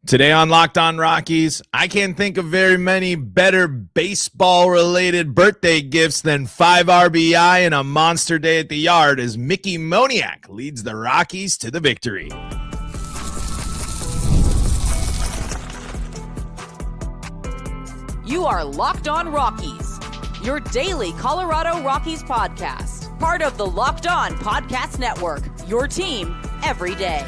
Today on Locked On Rockies, I can't think of very many better baseball-related birthday gifts than 5 RBI and a monster day at the yard as Mickey Moniak leads the Rockies to the victory. You are Locked On Rockies, your daily Colorado Rockies podcast. Part of the Locked On Podcast Network, your team every day.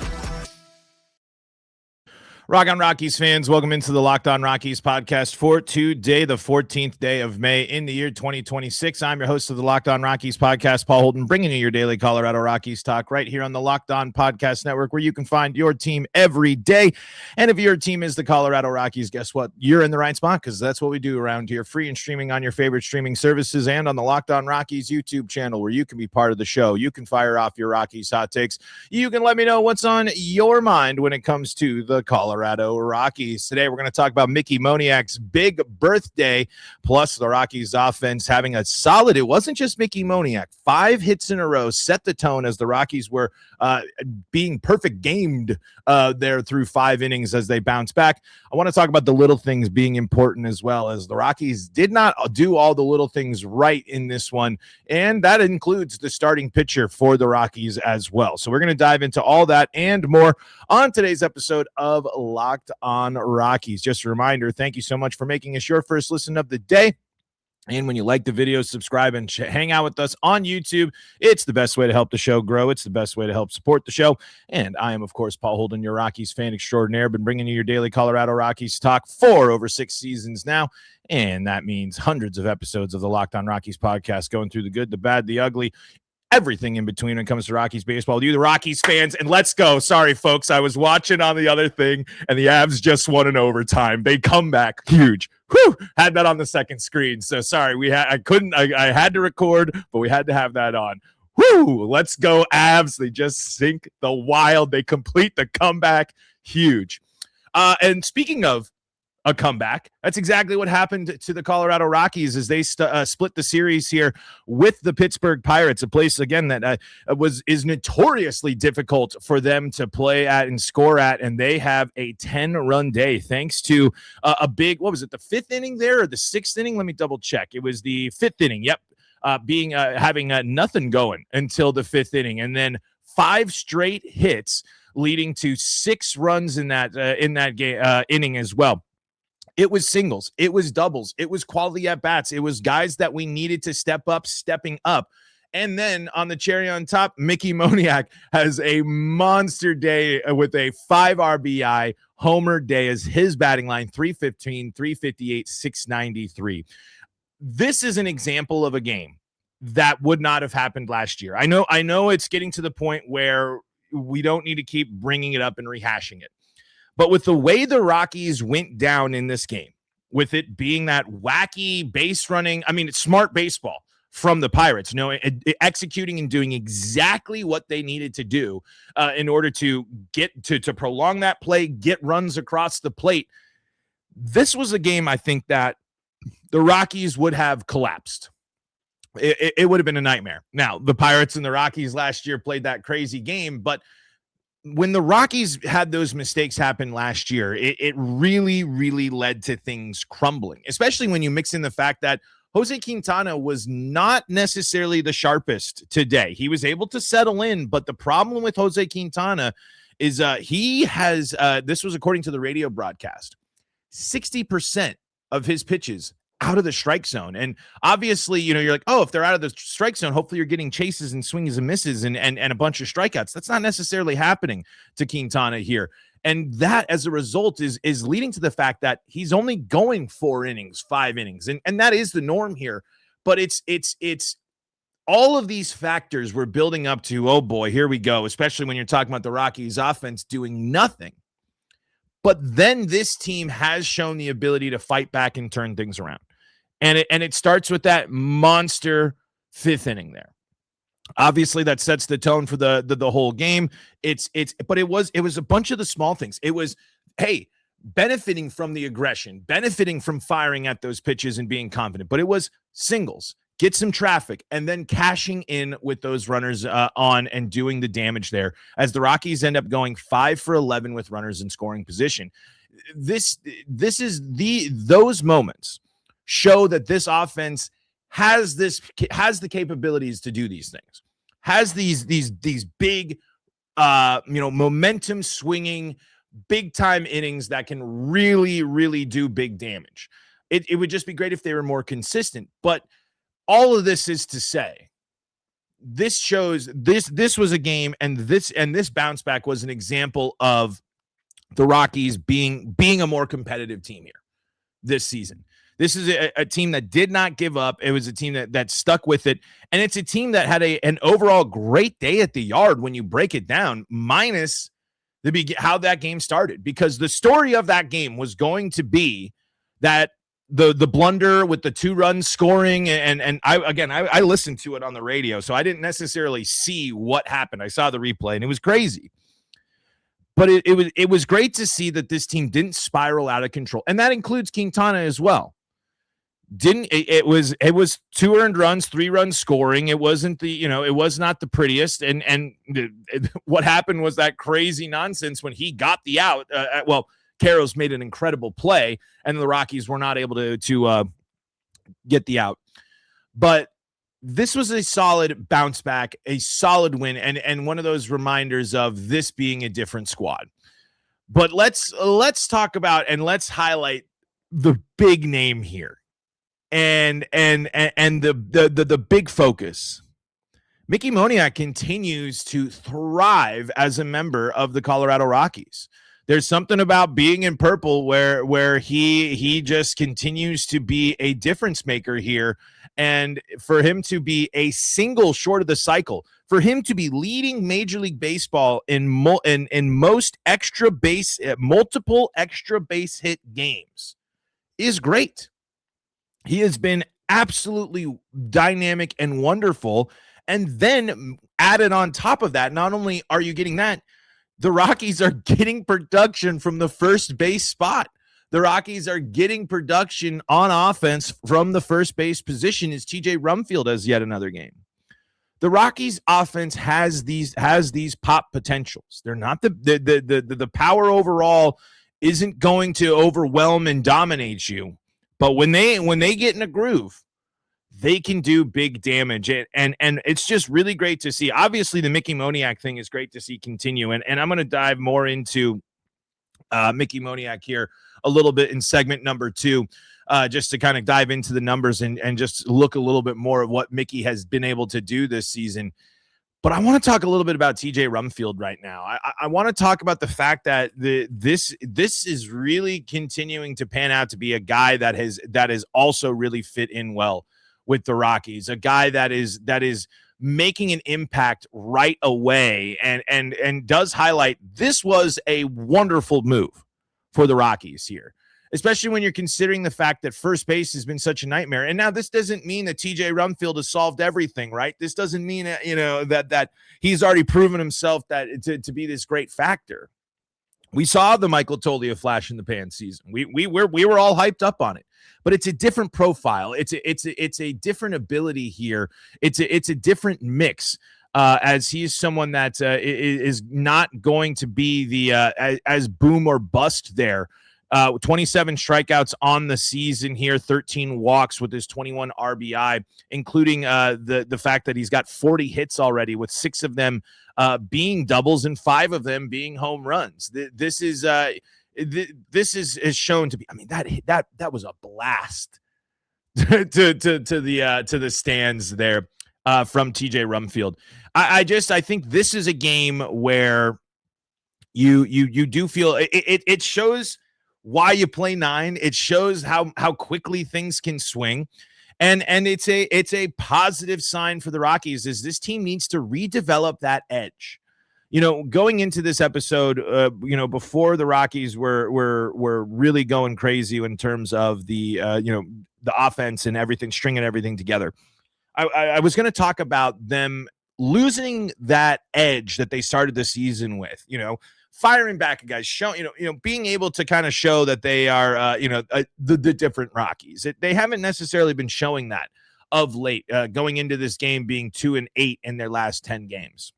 Rock on Rockies fans, welcome into the Locked On Rockies podcast for today, the 14th day of May in the year 2026. I'm your host of the Locked On Rockies podcast, Paul Holden, bringing you your daily Colorado Rockies talk right here on the Locked On Podcast Network, where you can find your team every day. And if your team is the Colorado Rockies, guess what? You're in the right spot, because that's what we do around here, free and streaming on your favorite streaming services and on the Locked On Rockies YouTube channel, where you can be part of the show. You can fire off your Rockies hot takes. You can let me know what's on your mind when it comes to the Colorado Rockies. Today, we're going to talk about Mickey Moniak's big birthday, plus the Rockies offense having a solid, it wasn't just Mickey Moniak, 5 hits in a row set the tone as the Rockies were being perfect gamed there through 5 innings as they bounce back. I want to talk about the little things being important as well, as the Rockies did not do all the little things right in this one, and that includes the starting pitcher for the Rockies as well. So we're going to dive into all that and more on today's episode of Locked On Rockies. Just a reminder, thank you so much for making us your first listen of the day. And when you like the video, subscribe and hang out with us on YouTube. It's the best way to help the show grow. It's the best way to help support the show. And I am, of course, Paul Holden, your Rockies fan extraordinaire. Been bringing you your daily Colorado Rockies talk for over 6 seasons now. And that means hundreds of episodes of the Locked On Rockies podcast, going through the good, the bad, the ugly, everything in between when it comes to Rockies baseball. You, the Rockies fans, and let's go. Sorry, folks. I was watching on the other thing, and the Avs just won in overtime. They come back huge. Whew, had that on the second screen. So sorry, I had to record, but we had to have that on. Whoo, let's go Avs. They just sink the Wild. They complete the comeback. Huge. And speaking of a comeback, that's exactly what happened to the Colorado Rockies as they split the series here with the Pittsburgh Pirates, a place again that is notoriously difficult for them to play at and score at, and they have a 10-run day thanks to a big, what was it, the 5th inning there or the 6th inning? Let me double check. It was the 5th inning. Yep, having nothing going until the 5th inning, and then 5 straight hits leading to 6 runs in that inning as well. It was singles. It was doubles. It was quality at-bats. It was guys that we needed to step up, stepping up. And then on the cherry on top, Mickey Moniak has a monster day with a 5 RBI homer day as his batting line, 315, 358, 693. This is an example of a game that would not have happened last year. I know it's getting to the point where we don't need to keep bringing it up and rehashing it. But with the way the Rockies went down in this game, with it being that wacky base running, it's smart baseball from the Pirates, executing and doing exactly what they needed to do in order to get to prolong that play, get runs across the plate. This was a game I think that the Rockies would have collapsed. It would have been a nightmare. Now, the Pirates and the Rockies last year played that crazy game, but when the Rockies had those mistakes happen last year, it really, really led to things crumbling, especially when you mix in the fact that Jose Quintana was not necessarily the sharpest today. He was able to settle in, but the problem with Jose Quintana is he has, this was according to the radio broadcast, 60% of his pitches out of the strike zone. And obviously, you're like, oh, if they're out of the strike zone, hopefully you're getting chases and swings and misses and a bunch of strikeouts. That's not necessarily happening to Quintana here. And that, as a result, is leading to the fact that he's only going 4 innings, 5 innings. And that is the norm here. But it's all of these factors were building up to, oh boy, here we go, especially when you're talking about the Rockies offense doing nothing. But then this team has shown the ability to fight back and turn things around. And it starts with that monster 5th inning there. Obviously, that sets the tone for the whole game. But it was a bunch of the small things. It was, hey, benefiting from the aggression, benefiting from firing at those pitches and being confident. But it was singles, get some traffic, and then cashing in with those runners on and doing the damage there as the Rockies end up going 5 for 11 with runners in scoring position. Those moments show that this offense has the capabilities to do these things, has these big, momentum swinging, big time innings that can really, really do big damage. It would just be great if they were more consistent. But all of this is to say, this shows this was a game, and this bounce back was an example of the Rockies being a more competitive team here this season. This is a team that did not give up. It was a team that stuck with it. And it's a team that had an overall great day at the yard when you break it down, minus how that game started. Because the story of that game was going to be that the blunder with the 2-run scoring. And I listened to it on the radio, so I didn't necessarily see what happened. I saw the replay, and it was crazy. But it was great to see that this team didn't spiral out of control. And that includes Quintana as well. It was 2 earned runs, 3 runs scoring. It wasn't it was not the prettiest. And what happened was that crazy nonsense when he got the out. Carroll's made an incredible play, and the Rockies were not able to get the out. But this was a solid bounce back, a solid win, and one of those reminders of this being a different squad. But let's talk about and let's highlight the big name here. And the big focus. Mickey Moniak continues to thrive as a member of the Colorado Rockies. There's something about being in purple where he just continues to be a difference maker here. And for him to be a single short of the cycle, for him to be leading Major League Baseball in most multiple extra base hit games is great. He has been absolutely dynamic and wonderful. And then added on top of that, not only are you getting that, the Rockies are getting production from the first base spot. The Rockies are getting production on offense from the first base position as TJ Rumfield has yet another game. The Rockies offense has these pop potentials. They're not the power overall isn't going to overwhelm and dominate you. But when they get in a groove, they can do big damage. And it's just really great to see. Obviously, the Mickey Moniak thing is great to see continue. And I'm going to dive more into Mickey Moniak here a little bit in segment number 2, just to kind of dive into the numbers and just look a little bit more of what Mickey has been able to do this season. But I want to talk a little bit about TJ Rumfield right now. I want to talk about the fact that this is really continuing to pan out to be a guy that has also really fit in well with the Rockies, a guy that is making an impact right away and does highlight this was a wonderful move for the Rockies here, especially when you're considering the fact that first base has been such a nightmare. And now this doesn't mean that TJ Rumfield has solved everything, right? This doesn't mean that he's already proven himself that to be this great factor. We saw the Michael Toglia flash in the pan season. We were all hyped up on it, but it's a different profile. It's a different ability here. It's a different mix. As he is someone that is not going to be the as boom or bust there. 27 strikeouts on the season here, 13 walks with his 21 RBI, including the fact that he's got 40 hits already, with 6 of them being doubles and 5 of them being home runs. This is shown to be. I mean, that was a blast to the stands there from TJ Rumfield. I think this is a game where you do feel it shows why you play 9. It shows how quickly things can swing. And it's a positive sign for the Rockies, is this team needs to redevelop that edge. Going into this episode, before the Rockies were really going crazy in terms of the offense and everything, stringing everything together. I was going to talk about them losing that edge that they started the season with, firing back guys, being able to kind of show that they are, the different Rockies. They haven't necessarily been showing that of late, going into this game being 2-8 in their last 10 games.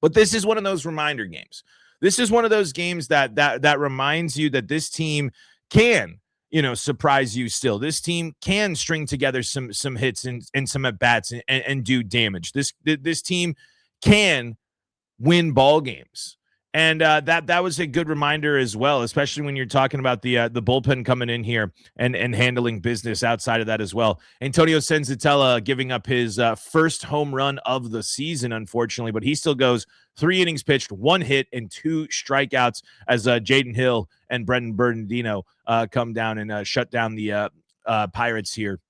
But this is one of those reminder games. this is one of those games that reminds you that this team can, surprise you still. This team can string together some hits and some at-bats and do damage. This team can win ball games. And that was a good reminder as well, especially when you're talking about the bullpen coming in here and handling business outside of that as well. Antonio Senzatella giving up his first home run of the season, unfortunately, but he still goes 3 innings pitched, 1 hit, and 2 strikeouts as Jaden Hill and Brendan Bernardino come down and shut down the Pirates here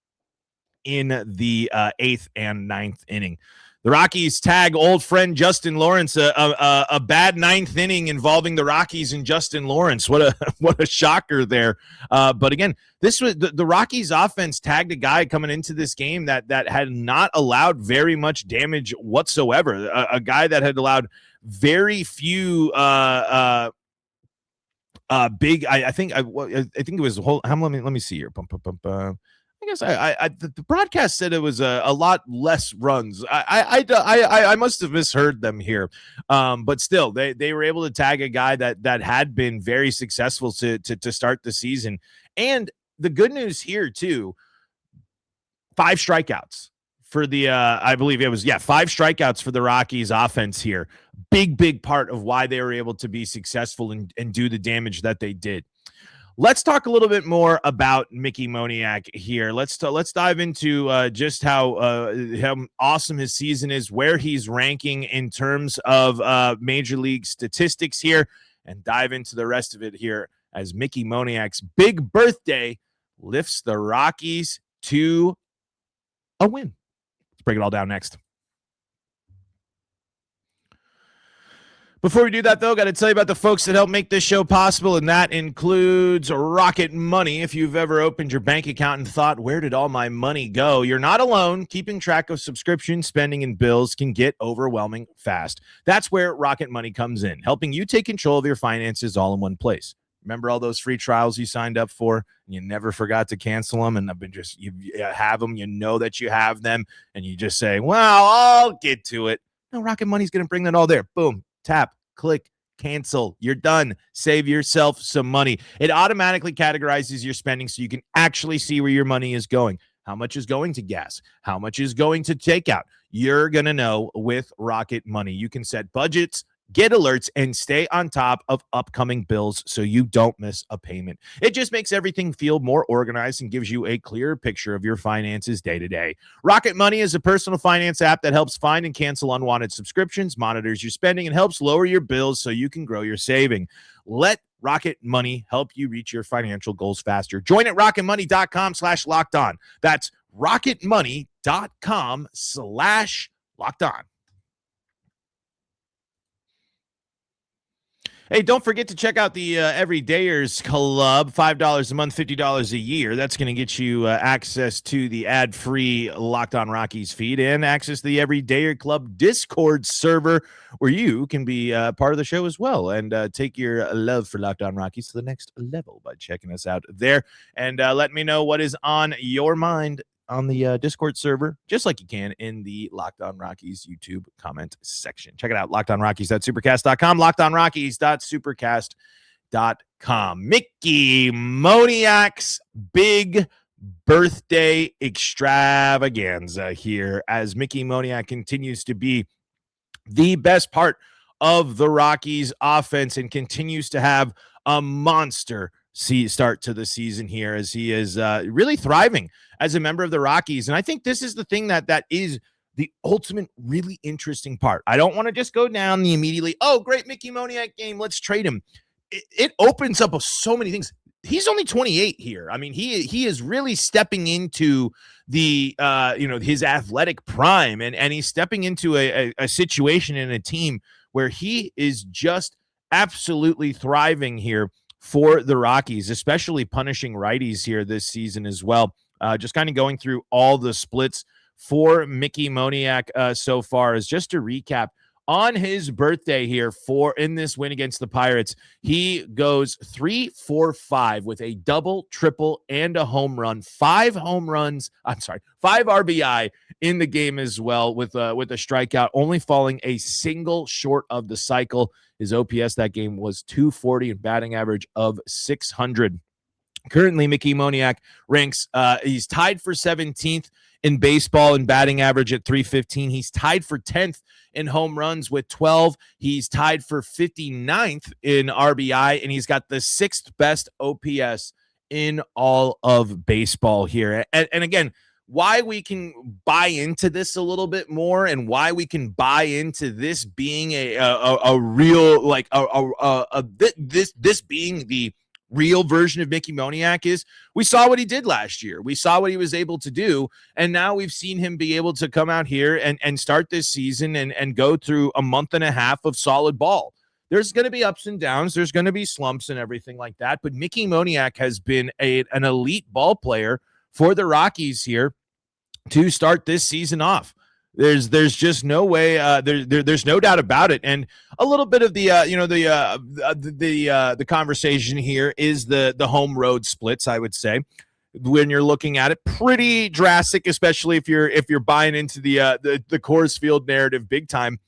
in the 8th and 9th inning. The Rockies tag old friend Justin Lawrence, a bad 9th inning involving the Rockies and Justin Lawrence. What a shocker there. But again, this was the Rockies offense tagged a guy coming into this game that had not allowed very much damage whatsoever. A guy that had allowed very few big. I think it was whole. Let me see here. I guess the broadcast said it was a lot less runs. I must have misheard them here, but still they were able to tag a guy that had been very successful to start the season. And the good news here too, 5 strikeouts for the I believe it was 5 strikeouts for the Rockies offense here. Big part of why they were able to be successful and do the damage that they did. Let's talk a little bit more about Mickey Moniak here. Let's dive into just how awesome his season is, where he's ranking in terms of major league statistics here, and dive into the rest of it here as Mickey Moniak's big birthday lifts the Rockies to a win. Let's break it all down next. Before we do that, though, got to tell you about the folks that help make this show possible, and that includes Rocket Money. If you've ever opened your bank account and thought, where did all my money go? You're not alone. Keeping track of subscriptions, spending, and bills can get overwhelming fast. That's where Rocket Money comes in, helping you take control of your finances all in one place. Remember all those free trials you signed up for and you never forgot to cancel them, and you have them, you know that you have them, and you just say, well, I'll get to it. No, Rocket Money's going to bring that all there. Boom. Tap, click, cancel. You're done. Save yourself some money. It automatically categorizes your spending so you can actually see where your money is going. How much is going to gas? How much is going to takeout? You're going to know with Rocket Money. You can set budgets, get alerts, and stay on top of upcoming bills so you don't miss a payment. It just makes everything feel more organized and gives you a clearer picture of your finances day to day. Rocket Money is a personal finance app that helps find and cancel unwanted subscriptions, monitors your spending, and helps lower your bills so you can grow your saving. Let Rocket Money help you reach your financial goals faster. Join at rocketmoney.com/lockedon. That's rocketmoney.com/lockedon. Hey, don't forget to check out the Everydayers Club, $5 a month, $50 a year. That's going to get you access to the ad-free Locked On Rockies feed and access to the Everydayer Club Discord server where you can be part of the show as well and take your love for Locked On Rockies to the next level by checking us out there. And let me know what is on your mind on the Discord server, just like you can in the Locked On Rockies YouTube comment section. Check it out, LockedOnRockies.supercast.com, LockedOnRockies.supercast.com. Mickey Moniak's big birthday extravaganza here as Mickey Moniak continues to be the best part of the Rockies offense and continues to have a monster start to the season here as he is really thriving as a member of the Rockies. And I think this is the thing that is the ultimate really interesting part. I don't want to just go down the immediately, oh, great Mickey Moniak game, let's trade him. It opens up so many things. He's only 28 here. I mean, he is really stepping into the his athletic prime, and he's stepping into a situation in a team where he is just absolutely thriving here for the Rockies, especially punishing righties here this season as well. Just kind of going through all the splits for Mickey Moniak so far is just to recap. On his birthday here in this win against the Pirates, he goes 3-4-5 with a double, triple, and a home run. 5 RBI in the game as well with a strikeout, only falling a single short of the cycle. His OPS that game was 240 and batting average of 600. Currently, Mickey Moniak ranks, he's tied for 17th in baseball in batting average at 315. He's tied for 10th in home runs with 12. He's tied for 59th in RBI, and he's got the 6th best OPS in all of baseball here. And again, why we can buy into this a little bit more, and why we can buy into this being a real, like this being the real version of Mickey Moniak is we saw what he did last year. We saw what he was able to do. And now we've seen him be able to come out here and start this season and go through a month and a half of solid ball. There's going to be ups and downs. There's going to be slumps and everything like that. But Mickey Moniak has been an elite ball player for the Rockies here to start this season off. There's just no way. There's no doubt about it. And a little bit of the the conversation here is the home road splits. I would say when you're looking at it, pretty drastic, especially if you're buying into the Coors Field narrative big time.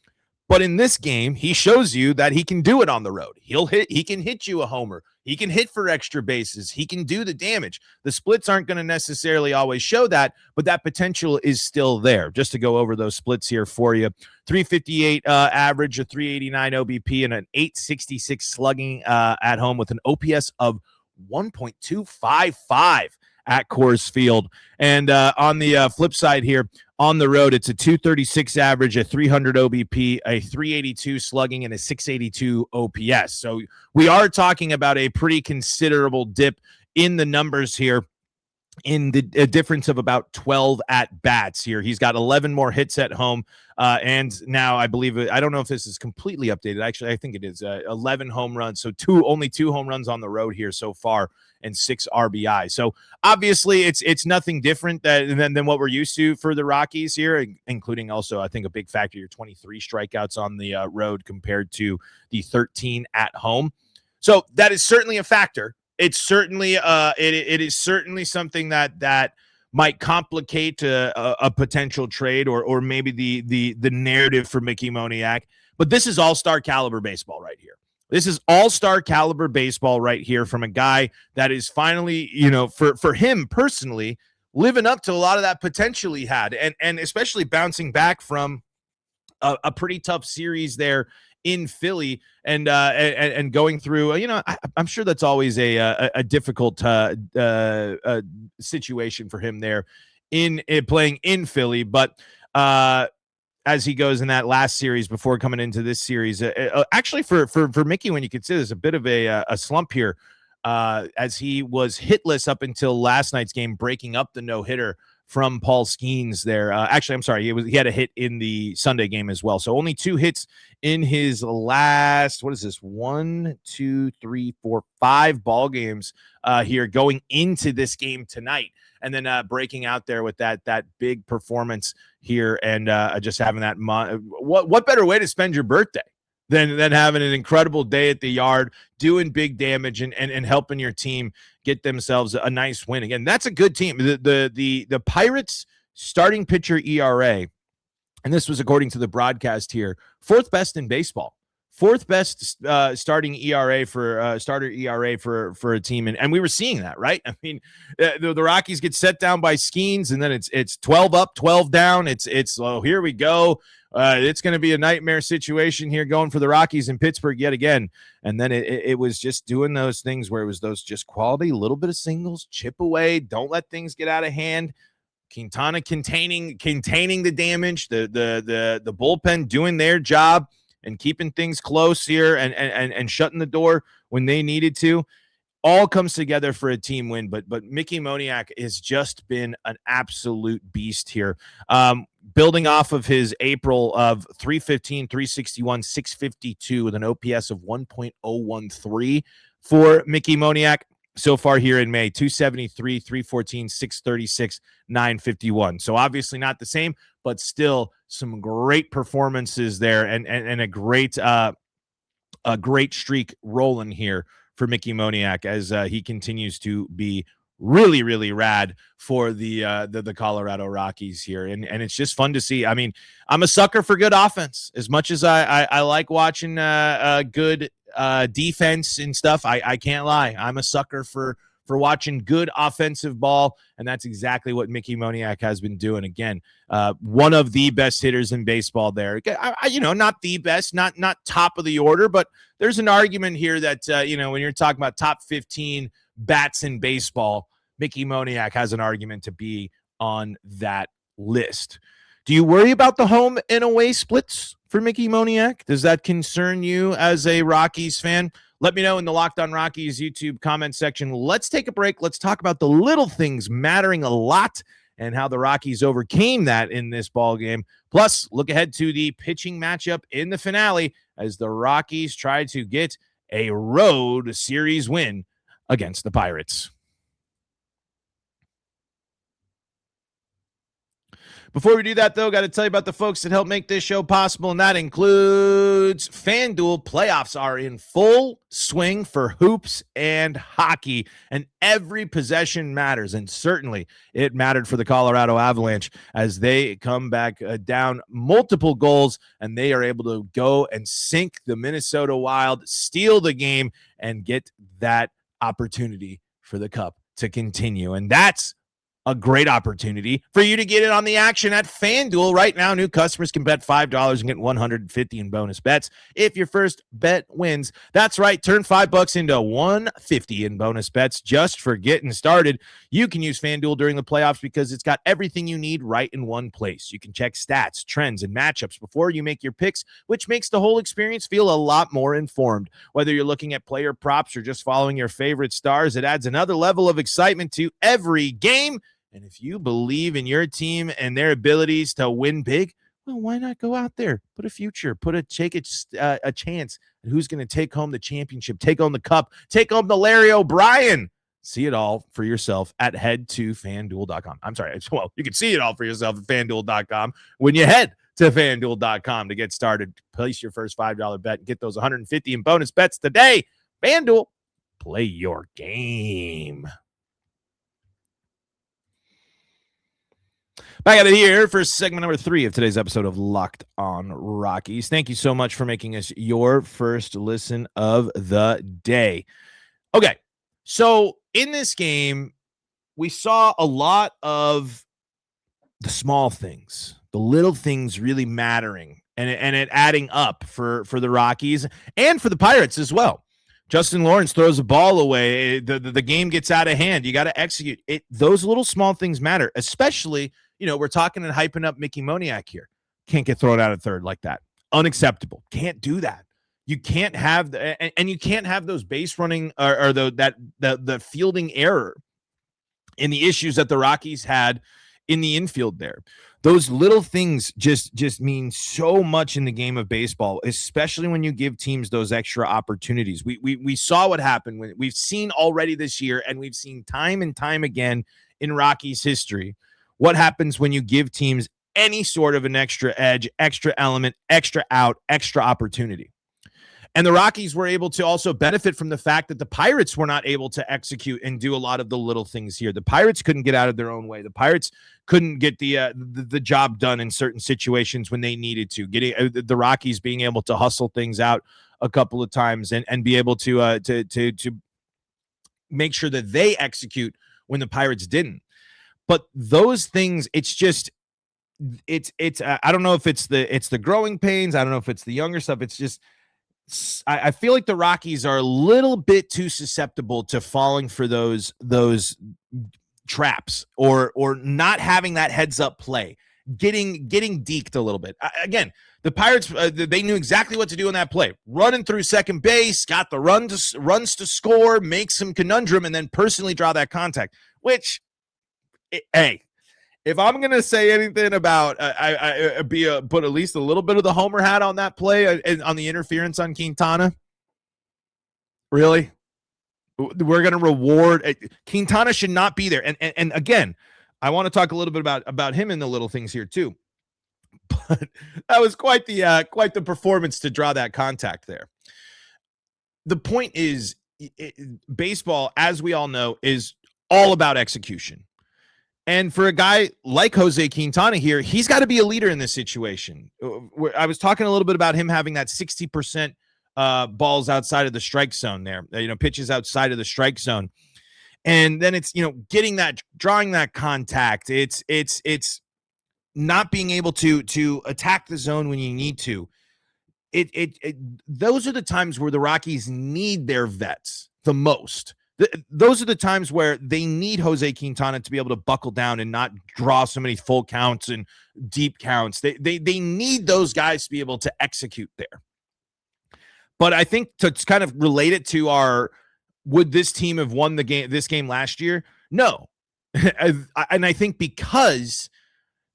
But in this game, he shows you that he can do it on the road. He can hit you a homer. He can hit for extra bases. He can do the damage. The splits aren't going to necessarily always show that, but that potential is still there. Just to go over those splits here for you. 358 average, a 389 OBP, and an 866 slugging at home with an OPS of 1.255 at Coors Field. And on the flip side here, on the road, it's a 236 average, a 300 OBP, a 382 slugging, and a 682 OPS. So we are talking about a pretty considerable dip in the numbers here, in the difference of about 12 at bats here. He's got 11 more hits at home. And now I believe, I don't know if this is completely updated. Actually, I think it is 11 home runs. So only two home runs on the road here so far, and 6 RBI. So obviously it's nothing different than what we're used to for the Rockies here, including also, I think, a big factor, your 23 strikeouts on the road compared to the 13 at home. So that is certainly a factor. It's certainly it is certainly something that might complicate a potential trade or maybe the narrative for Mickey Moniak. But this is all-star caliber baseball right here. This is all-star caliber baseball right here from a guy that is finally, for him personally, living up to a lot of that potential he had, and especially bouncing back from a pretty tough series there in Philly and going through, I'm sure that's always a difficult situation for him there in playing in Philly. But as he goes in that last series before coming into this series, actually for Mickey, when you consider there's a bit of a slump here, as he was hitless up until last night's game, breaking up the no-hitter from Paul Skeens there. Actually, I'm sorry. He had a hit in the Sunday game as well. So only 2 hits in his last, 1, 2, 3, 4, 5 ball games here going into this game tonight. And then breaking out there with that big performance here and just having that. What better way to spend your birthday than having an incredible day at the yard, doing big damage and helping your team get themselves a nice win. Again, that's a good team. The Pirates starting pitcher ERA, and this was according to the broadcast here, 4th best in baseball. 4th best starting ERA for starter ERA for a team, and we were seeing that, right? I mean, the Rockies get set down by Skeens, and then it's 12 up, 12 down. It's here we go. It's going to be a nightmare situation here going for the Rockies in Pittsburgh yet again. And then it was just doing those things where it was those just quality little bit of singles, chip away, don't let things get out of hand. Quintana containing the damage, the bullpen doing their job and keeping things close here and shutting the door when they needed to. All comes together for a team win, but Mickey Moniak has just been an absolute beast here. Building off of his April of 315, 361, 652 with an OPS of 1.013 for Mickey Moniak. So far here in May, 273, 314, 636, 951. So obviously not the same, but still some great performances there and a great streak rolling here for Mickey Moniak as he continues to be really, really rad for the Colorado Rockies here. And it's just fun to see. I mean, I'm a sucker for good offense. As much as I like watching good defense and stuff, I can't lie. I'm a sucker for watching good offensive ball, and that's exactly what Mickey Moniak has been doing. Again, one of the best hitters in baseball there. Not the best, not top of the order, but there's an argument here that, when you're talking about top 15 bats in baseball, Mickey Moniak has an argument to be on that list. Do you worry about the home and away splits for Mickey Moniak? Does that concern you as a Rockies fan? Let me know in the Locked On Rockies YouTube comment section. Let's take a break. Let's talk about the little things mattering a lot and how the Rockies overcame that in this ball game. Plus, look ahead to the pitching matchup in the finale as the Rockies try to get a road series win against the Pirates. Before we do that, though, got to tell you about the folks that help make this show possible, and that includes FanDuel. Playoffs are in full swing for hoops and hockey, and every possession matters, and certainly it mattered for the Colorado Avalanche as they come back down multiple goals, and they are able to go and sink the Minnesota Wild, steal the game, and get that opportunity for the cup to continue, and that's a great opportunity for you to get in on the action at FanDuel. Right now, new customers can bet $5 and get $150 in bonus bets if your first bet wins. That's right. Turn $5 into $150 in bonus bets just for getting started. You can use FanDuel during the playoffs because it's got everything you need right in one place. You can check stats, trends, and matchups before you make your picks, which makes the whole experience feel a lot more informed. Whether you're looking at player props or just following your favorite stars, it adds another level of excitement to every game. And if you believe in your team and their abilities to win big, well, why not go out there, take a chance at who's going to take home the championship, take home the cup, take home the Larry O'Brien. See it all for yourself at head2fanduel.com. I'm sorry. Well, you can see it all for yourself at fanduel.com when you head to fanduel.com to get started. Place your first $5 bet and get those $150 in bonus bets today. FanDuel, play your game. Back at it here for segment number 3 of today's episode of Locked On Rockies. Thank you so much for making us your first listen of the day. Okay, so in this game, we saw a lot of the small things, the little things really mattering, and it adding up for the Rockies and for the Pirates as well. Justin Lawrence throws a ball away. The game gets out of hand. You got to execute it. Those little small things matter, especially, we're talking and hyping up Mickey Moniak here. Can't get thrown out at third like that. Unacceptable. Can't do that. You can't have and you can't have those base running or the fielding error in the issues that the Rockies had in the infield there. Those little things just mean so much in the game of baseball, especially when you give teams those extra opportunities. We saw what happened when we've seen already this year, and we've seen time and time again in Rockies history. What happens when you give teams any sort of an extra edge, extra element, extra out, extra opportunity? And the Rockies were able to also benefit from the fact that the Pirates were not able to execute and do a lot of the little things here. The Pirates couldn't get out of their own way. The Pirates couldn't get the job done in certain situations when they needed to. Getting the Rockies being able to hustle things out a couple of times and be able to make sure that they execute when the Pirates didn't. But those things, it's I don't know if it's the growing pains. I don't know if it's the younger stuff. It's just, I feel like the Rockies are a little bit too susceptible to falling for those traps or not having that heads up play, getting deked a little bit. Again, the Pirates, they knew exactly what to do in that play. Running through second base, got the runs to score, make some conundrum, and then personally draw that contact, which, hey, if I'm going to say anything about put at least a little bit of the homer hat on that play on the interference on Quintana, really? We're going to reward Quintana should not be there. And again, I want to talk a little bit about him in the little things here too. But that was quite the performance to draw that contact there. The point is, baseball, as we all know, is all about execution. And for a guy like Jose Quintana here, he's got to be a leader in this situation. I was talking a little bit about him having that 60% balls outside of the strike zone there, pitches outside of the strike zone. And then it's, getting that, drawing that contact. It's not being able to attack the zone when you need to. Those are the times where the Rockies need their vets the most. Those are the times where they need Jose Quintana to be able to buckle down and not draw so many full counts and deep counts. They need those guys to be able to execute there. But I think to kind of relate it to would this team have won this game last year? No. And I think because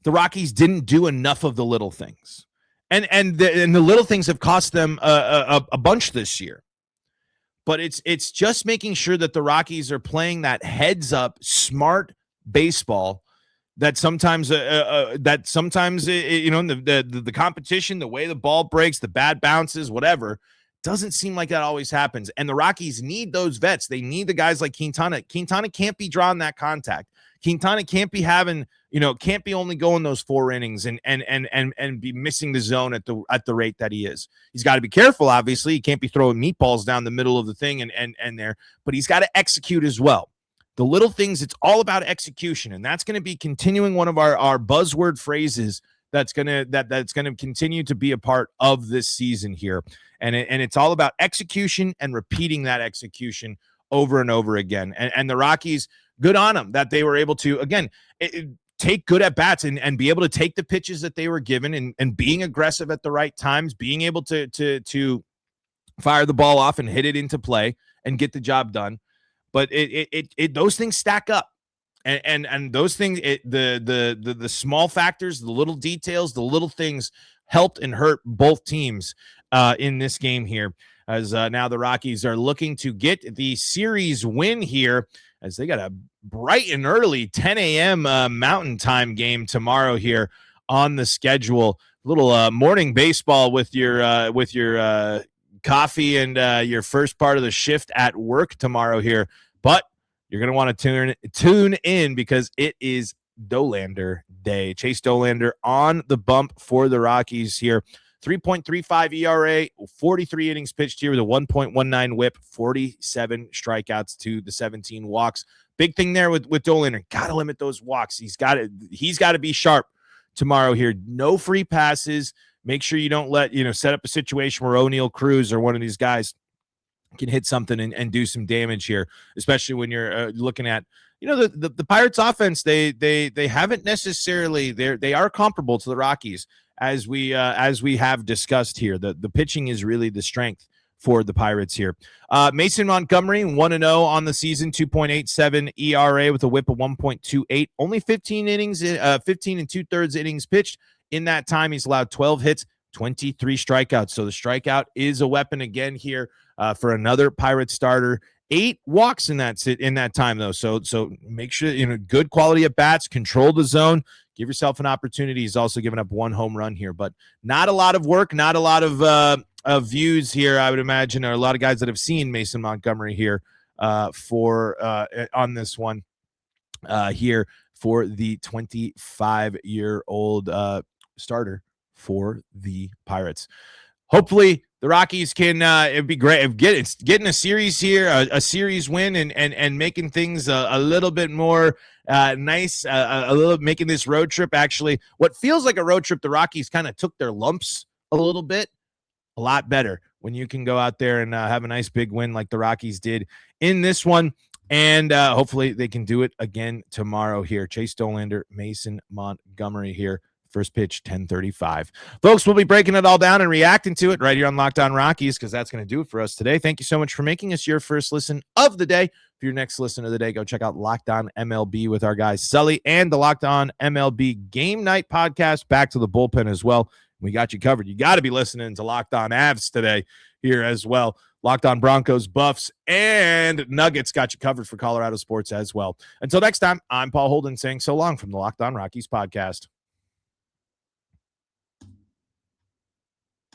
the Rockies didn't do enough of the little things. And the little things have cost them a bunch this year. But it's just making sure that the Rockies are playing that heads up, smart baseball that sometimes the competition, the way the ball breaks, the bad bounces, whatever, doesn't seem like that always happens. And the Rockies need those vets. They need the guys like Quintana. Quintana can't be drawing that contact. Quintana can't be having, can't be only going those 4 innings and be missing the zone at the rate that he is. He's got to be careful, obviously. He can't be throwing meatballs down the middle of the thing and there, but he's got to execute as well. The little things, it's all about execution, and that's going to be continuing one of our buzzword phrases that's going to continue to be a part of this season here. And it's all about execution and repeating that execution over and over again. And the Rockies, good on them that they were able to, again, take good at bats and be able to take the pitches that they were given and being aggressive at the right times, being able to fire the ball off and hit it into play and get the job done. But those things stack up. And those things, the small factors, the little details, the little things helped and hurt both teams in this game here, as now the Rockies are looking to get the series win here, as they got a bright and early 10 a.m. Mountain Time game tomorrow here on the schedule. A little morning baseball with your coffee and your first part of the shift at work tomorrow here. But you're going to want to tune in because it is Dollander Day. Chase Dollander on the bump for the Rockies here. 3.35 ERA, 43 innings pitched here with a 1.19 whip, 47 strikeouts to the 17 walks. Big thing there with Dollander. Got to limit those walks. He's got to be sharp tomorrow here. No free passes. Make sure you don't set up a situation where O'Neal Cruz or one of these guys can hit something and do some damage here, especially when you're looking at, the Pirates offense. They haven't necessarily, they are comparable to the Rockies as we have discussed here. The pitching is really the strength for the Pirates here. Mason Montgomery, 1-0 on the season, 2.87 ERA with a whip of 1.28, only 15 innings, 15 and 2/3 innings pitched. In that time, he's allowed 12 hits, 23 strikeouts. So the strikeout is a weapon again here for another Pirates starter. 8 walks in that time though. So make sure, good quality at bats, control the zone, give yourself an opportunity. He's also given up 1 home run here, but not a lot of work, not a lot of views here, I would imagine, or a lot of guys that have seen Mason Montgomery here on this one here for the 25-year-old starter for the Pirates. Hopefully the Rockies can it'd be great if getting a series here, a series win and making things a little bit more nice, making this road trip actually what feels like a road trip. The Rockies kind of took their lumps a little bit, a lot better when you can go out there and have a nice big win like the Rockies did in this one. And hopefully they can do it again tomorrow here. Chase Dollander, Mason Montgomery here. First pitch, 10:35. Folks, we'll be breaking it all down and reacting to it right here on Locked On Rockies, because that's going to do it for us today. Thank you so much for making us your first listen of the day. For your next listen of the day, go check out Locked On MLB with our guys Sully and the Locked On MLB Game Night podcast. Back to the bullpen as well. We got you covered. You got to be listening to Locked On Avs today here as well. Locked On Broncos, Buffs, and Nuggets got you covered for Colorado sports as well. Until next time, I'm Paul Holden saying so long from the Locked On Rockies podcast.